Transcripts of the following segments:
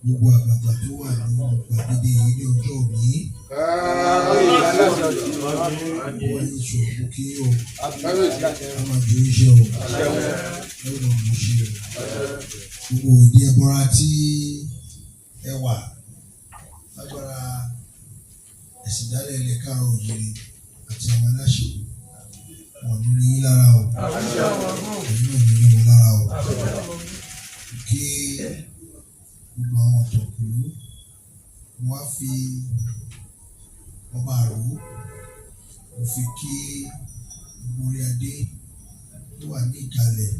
Gbogbo àgbàgbà tó wà nínú gbàgede yìí ní ọjọ́ òní. Wọ́n ní ìṣòro kí o máa jẹ iṣẹ́ o, ẹ̀rọ mo ṣe o. Gbogbo òde ẹbọra tí ẹ wà lágbára ẹ̀sìn dálẹ̀ ilẹ̀ káàárọ̀ òjìrì àti àwọn aláṣẹ wọn ní rí yín lára o, ẹ̀yin náà ní rí wọn lára o. Kí gbogbo àwọn ọ̀tọ̀kùlú wọ́n á fi ọba àrò ó fi kí gbogbo orí adé tó wà ní ìkàlẹ̀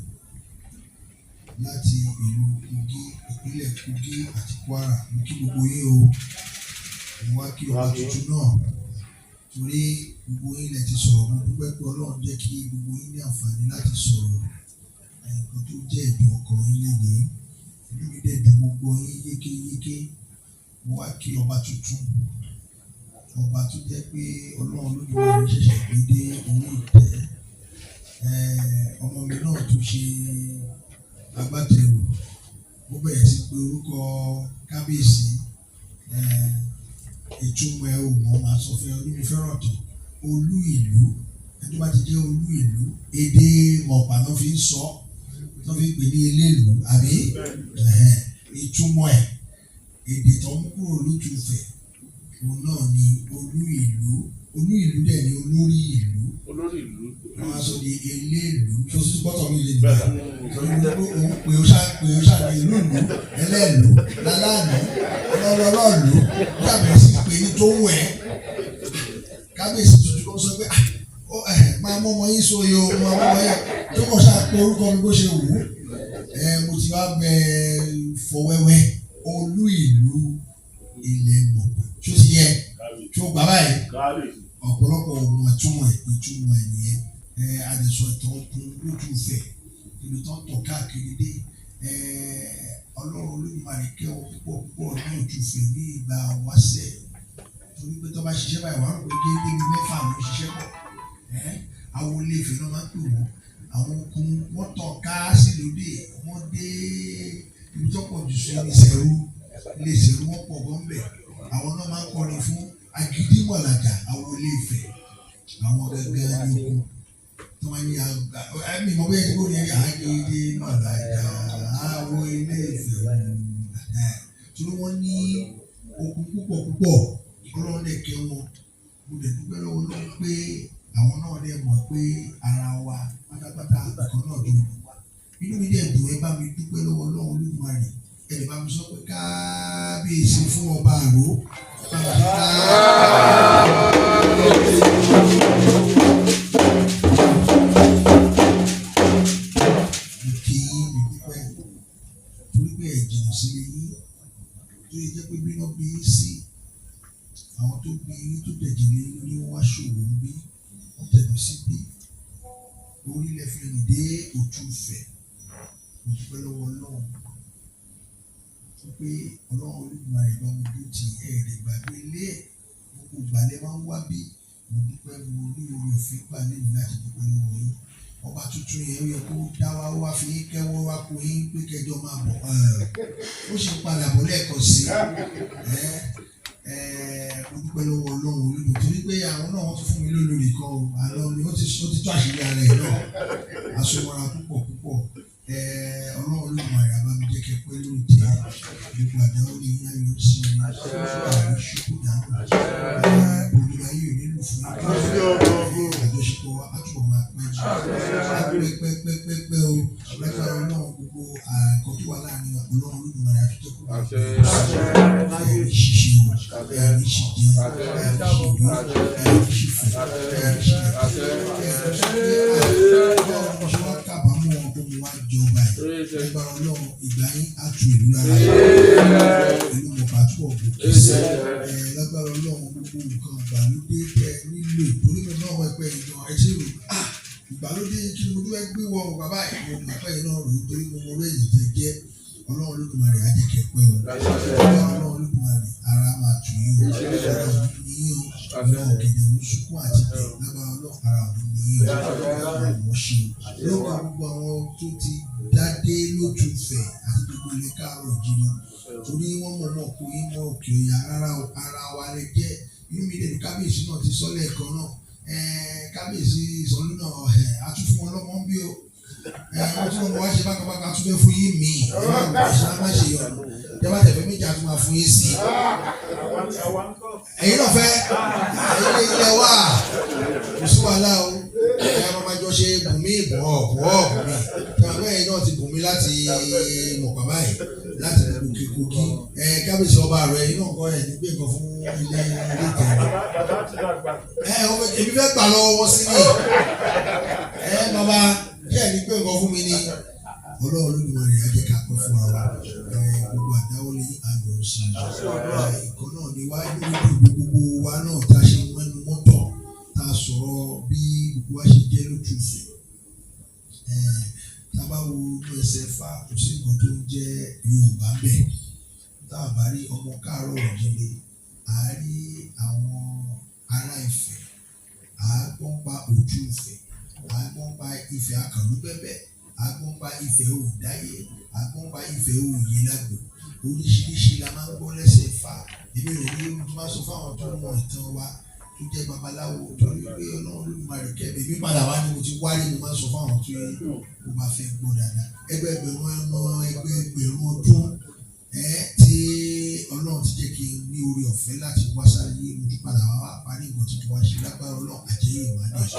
láti ìlú Kogi, ìpínlẹ̀ Kogi àti Kwara. Mo kí gbogbo yín o, mo wá kí ọba tuntun náà torí gbogbo yín lẹ ti sọ̀rọ̀. Mo dúpẹ́ pé Ọlọ́run jẹ́ kí gbogbo yín ní àǹfààní láti sọ̀rọ̀ nǹkan tó jẹ́ ẹ̀dùn ọkàn yín lénìí. Inú mi dẹ̀ dùn gbogbo yín yékéyéké. Mo wá kí ọba tuntun, ọba tó jẹ́ pé Ọlọ́run Olódùmarè ṣẹ̀ṣẹ̀ gbé dé orí ìtẹ́. Ọmọ mi náà tó ṣe agbátẹrù, ó bẹ̀rẹ̀ sí pé orúkọ kábíyèsí. Ìtumọ̀ ẹ̀ ò mọ̀, máa sọ fún ẹ olúmi fẹ́ràn tán. Olú ìlú, ẹni tó bá ti jẹ́ olú ìlú, èdè mọ̀pá náà fi ń sọ, tó fi ń pè ní eléèlú, àbí? Ìtumọ̀ ẹ̀, èdè tó ń kúrò lótùfẹ̀, òun náà ni olú ìlú. Olú ìlú dẹ̀ ni olórí ìlú. Wọ́n á sọ di eléèlú. Tó sì gbọ́dọ̀ mi lè gbà. Òun pè ó ṣáà ní ìlú ìlú, ẹlẹ́ẹ̀lú, láláàlú, ọlọ́lọ́lọ́ọ̀lú. Kábíyèsí pé ní tó wù ẹ́. Kábíyèsí tuntun kan sọ pé máa mọ́ ọmọ yín sóye o, máa mọ́ ọmọ yẹn tó kàn ṣáà pé orúkọ mi bó ṣe wù ú. Mo ti wá bẹ fọwẹ́wẹ́ olú ìlú ilẹ̀ Mọ̀pá. Tó ti yẹ, tó gbà báyìí. Ọ̀pọ̀lọpọ̀ ohun ìtumọ̀ ẹ̀ nìyẹn. Àdìsọ ìtàn ọkùn lójúfẹ̀, ibi tó ń tọ̀ káàkiri dé. Ọlọ́run Olódùmarè kẹ́ ọ púpọ̀ ní òjúfẹ̀ ní ìgbà wáṣẹ̀. Torí pé tó bá ṣiṣẹ́ báyìí wàá rò pé déédéé ní mẹ́fà ló ń ṣiṣẹ́ pọ̀. Àwọn olè ìfẹ́ náà máa ń pè wọ́n. Àwọn okun wọ́n tọ̀ ká sí lóde, wọ́n dé ibi tó pọ̀ jù sí Ìṣẹ̀rú. Ilé Ìṣẹ̀rú wọ́n pọ̀ gọ́ńbẹ̀. Àwọn náà máa ń kọrin fún Agídímọ̀làjà, àwọn olè ìfẹ́. Àwọn gẹ́gẹ́ ní okun. Tí wọ́n ní àgbà, ẹ̀mí mọ̀ bẹ́ẹ̀ tó ní Agídímọ̀làjà, àwọn ilé ìfẹ́. Torí wọ́n ní okun púpọ̀. Ọlọ́run dẹ̀ kẹ́ wọn. Mo dẹ̀ dúpẹ́ lọ́wọ́ Ọlọ́run pé àwọn náà dẹ̀ mọ̀ pé ara wa pátápátá nǹkan náà dùn wá. Inú mi dẹ̀ dùn, ẹ bá mi dúpẹ́ lọ́wọ́ Ọlọ́run Olódùmarè. Ẹ lè bá mi sọ pé kábíyèsí fún ọba àrò. Mo kí mi dúpẹ́ torí pé ẹ jìnnà sílé yín. Tó yẹ jẹ́ pé bí wọ́n bí yín sí, àwọn tó bí yín tó tẹ̀jì lé ní wọ́n wá ṣòwò ń bí, wọ́n tẹ̀lé sí bí. Orílẹ̀ fi rìn dé òtúfẹ̀. Mo dúpẹ́ lọ́wọ́ Ọlọ́run pé Ọlọ́run Olódùmarè bá mi dúró ti ẹ̀rẹ̀ gbàgbé ilé ẹ̀. Gbogbo ìgbàlẹ̀ máa ń wá bí. Mo dúpẹ́ mo ní orí òfin gbà lẹ́yìn láti dúpẹ́ lọ́wọ́ yín. Ọba tuntun yẹn yẹ kó dá wá fi yín kẹ́wọ́ wá kó yín pé kẹjọ máa bọ̀. Ó sì ń padà bọ̀ lẹ́ẹ̀kan sí. Mo dúpẹ́ lọ́wọ́ Ọlọ́run Olódùmarè torí pé àwọn náà wọ́n tún fún mi lólórí kan o. Àlọ́ mi ó ti tó àṣírí ara ẹ̀ náà. Aṣọwọ́ra púpọ̀. Ọlọ́run Olódùmarè bá mi jẹ́ kẹ́ pẹ́ lórí tẹ̀. Gbogbo àdáwọ́ ní iná yóò sí mi. Àwọn ìṣubú dànù. Olúwa yóò nílò fún mi. Àjọṣepọ̀ wa á túbọ̀ máa pẹ́ jù. Pẹ́ o. Lágbára Ọlọ́run gbogbo àkọ́ tó wà láàrin Ọlọ́run Olódùmarè àtúntò kúrò. Ẹ̀rí ṣíṣe o. Ẹ̀rí ṣìjẹ. Ẹ̀rí ṣìwé. Ẹ̀rí ṣìfẹ̀. Ẹ̀rí ṣìfẹ̀. Ẹ̀rí ṣìfẹ̀. fún wọn kó mo wá jọba yìí lágbára Ọlọ́run ìgbà yín á tu ìlú lára ìlú mọ̀pá tó ọ̀gbọ̀n kì í ṣe lágbára Ọlọ́run gbogbo nǹkan ìgbàlódé tẹ nílò torí mi náà mọ̀ ẹ̀pẹ́ ìjọ ẹ̀ṣẹ̀ rò ìgbàlódé kí ni mo tún fẹ́ gbé wọ bàbá ìwọ ìgbàpẹ́ yìí náà rò ó torí mo mọ orí èyí tẹ jẹ́ Ọlọ́run Olódùmarè á jẹ́ kẹ́ pẹ́ o Ọlọ́run Olódùmarè ara máa tù yín o ara òní ní yín o ọ̀nà òkèdè òṣùkú àti tẹ̀ lágbára Ọlọ́run ara òní ní yín o àwọn ṣe o lóko gbogbo àwọn tó ti dádé lótùfẹ̀ àti gbogbo ilé káàrọ̀ òjìrì torí wọ́n mọ̀ kó yín mọ́ òkè òyà ara wa lè jẹ́ inú mi lè ní kábíyèsí náà ti sọ lẹ́ẹ̀kan náà kábíyèsí ìsọ̀lú náà àtúfún ọlọ́mọ ń bí o wọ́n tún wọ́n wá ṣe bákàbákà tún fẹ́ fún yín mí ìṣẹ́ má ṣe yọ ìjọba tẹ̀fẹ́ méjì àti máa fún yín sí i. ẹ̀yin náà fẹ́ ilé wa kò sí wàhálà o ẹ̀yin máa jọ ṣe bùnmí bùnmí ìjọba ẹ̀yin náà ti bùnmí láti mọ̀pá báyìí láti kókí kábíyèsí ọba rẹ̀ ẹ̀yin náà kọ́ ẹ̀ ní gbé nǹkan fún ilé ìtàn. èmi fẹ́ gbà lọ́wọ́ wọn sí ni bàbá díẹ̀ ní pé nǹkan fún mi ní Ọlọ́run Olódùmarè ajẹ́ ká pẹ́ fún wa gbogbo àdáwọlé àgbọ̀ sí ìkọ́ náà ni wá lórí gbogbo wa náà tá a ṣe mẹ́nu mọ́tọ̀ tá a sọ̀rọ̀ bí gbogbo wa ṣe jẹ́ lójúfẹ́ tá a bá wo ẹsẹ̀ fà kò sí nǹkan tó ń jẹ́ Yorùbá bẹ́ẹ̀ tá a bá rí ọmọ káàárọ̀ òjìlé a rí àwọn ará Ifẹ̀ àgbọ̀npa ojú Ifẹ̀ agbọ́npa Ifẹ̀ akànlú bẹ́bẹ̀ agbọ́npa Ifẹ̀ òdáyé agbọ́npa Ifẹ̀ òye lágbo oríṣiríṣi la máa ń gbọ́ lẹ́sẹ̀ fà èmi ò ní ojú máa sọ fáwọn tó mọ ìtàn wa tó jẹ́ babaláwo torí pé Ọlọ́run Olódùmarè kẹ́mi èmi padà wá ní mo ti wáyé mo máa sọ fáwọn tó yẹ kó bá fẹ́ gbọ́ dáadáa ẹgbẹ̀gbẹ̀rún ọdún tí Ọlọ́run ti jẹ́ kí n ní oore ọ̀fẹ́ láti wá sáyé ojú padà wá parí nǹkan tí wọ́n ṣe lágbára Ọlọ́run àjẹyìn ìwà náà ṣe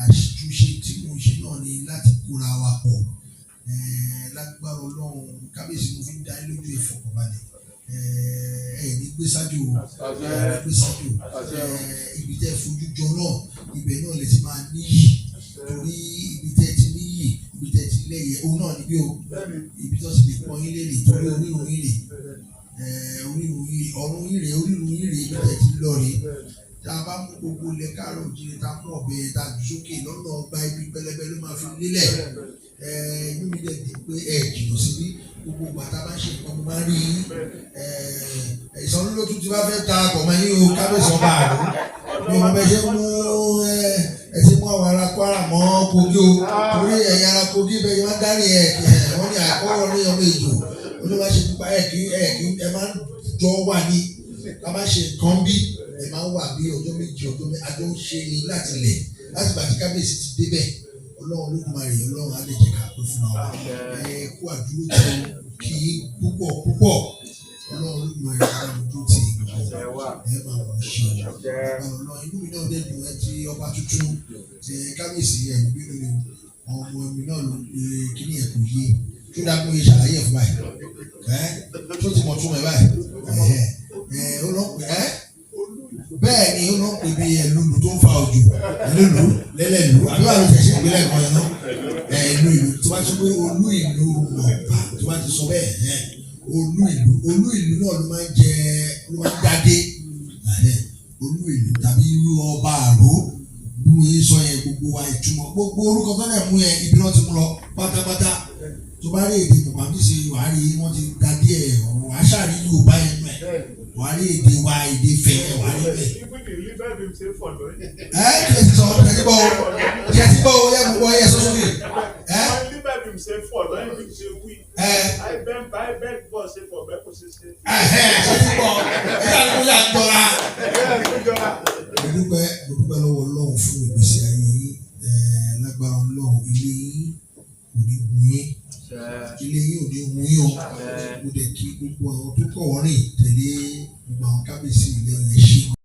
àṣìṣe tí mo ṣe náà ni láti kóra wa pọ̀ lágbára Ọlọ́run kábíyèsí mo fi ń dá lójú ìfọ̀kànbalẹ̀ ní gbé sájò ibi tẹ́ fojú jọ náà ibẹ̀ náà lè ti máa níyì torí ibi tẹ́ ti níyì ibi tẹ́ ti lẹ́yẹ òun náà níbí o ibi tó ti lè pọ́n yín lérè torí orírun yín rè orírun yín rè ibi tẹ́ ti lọ rè tá a bá mú gbogbo ilẹ̀ káàrọ̀ òjìrì tá a mú ọ̀bẹ tá a jù sókè lọ́nà ọgbà ibi pẹlẹbẹ ló máa fi lélẹ̀ inú mi dẹ̀ di pé jìnnà sí bí gbogbo bàtà bá ṣe nǹkan mo máa rí ìsọ̀nlótú tí wọ́n fẹ́ ta àgbọ̀mọ́ yín o kábíyèsí ọba àdó mi ò mọ bẹ ṣe mú ẹsẹ̀ mú àwọn ará Kwara mọ́ Kogi o torí ẹ̀yà ará Kogi bẹ́ẹ̀ yẹn máa ń dárí wọ́n ní àkọ́wọ́ ní ọmọ èjò olúwa ṣe pípa ẹ máa ń jọ wà ní ká má ṣe nǹkan bí ẹ máa ń wà bí ọjọ́ méjì àjọ ń ṣe ni láti lẹ̀ láti bàtí kábíyèsí ti débẹ̀ Ọlọ́run Olódùmarè Ọlọ́run á lè jẹ́ ká pé fún wa kó àdúró tó kí púpọ̀ Ọlọ́run Olódùmarè Ọlọ́run tó ti máa wọ̀ ṣe Ọlọ́run inú mi náà dẹ́nu tí ọba tuntun kábíyèsí níbí lórí ọmọ mi náà ló kíní ẹ̀ kò yé tó dáa kó yẹ ṣàlàyé ẹ̀ fún báyìí tó ti mọ̀ tún ẹ̀ báyìí ó lọ pè bẹ́ẹ̀ ni ó lọ pè bí ẹlòlù tó ń fa òjò lẹ́lẹ́lù àbí wàá lọ ṣẹ̀ṣẹ̀ ìpínlẹ̀ kan yẹn náà ìlú tó bá ti sọ pé olú ìlú Ọ̀pá tó bá ti sọ bẹ́ẹ̀ olú ìlú náà ló máa ń dádé olú ìlú tàbí irú ọba àró bí mo yẹ sọ yẹn gbogbo wa ìtumọ̀ gbogbo orúkọ tó lẹ̀ mú yẹn ibi náà ti mú lọ pátápátá tó bá rí èdè bàbá mi ṣe wàá rí wọ́n ti da díẹ̀ ọ̀rọ̀ àṣàrí Yorùbá yẹn nù ẹ̀ wàá rí èdè wa èdè fẹ́ wàá rí bẹ́ẹ̀. Kí ẹ ti sọ ẹ ti bọ̀ o yẹ kó yẹ sọ́sọ́ mi. Mo dúpẹ́ lọ́wọ́ Ọlọ́run fún ìgbésí ayé lágbára Ọlọ́run ilé yín kò ní hun yín ilé yín ò ní hun yín o mo dẹ̀ kí gbogbo àwọn tó kọ̀ wọ́n rìn tẹ̀lé gbogbo àwọn kábíyèsí ilé yẹn ṣe.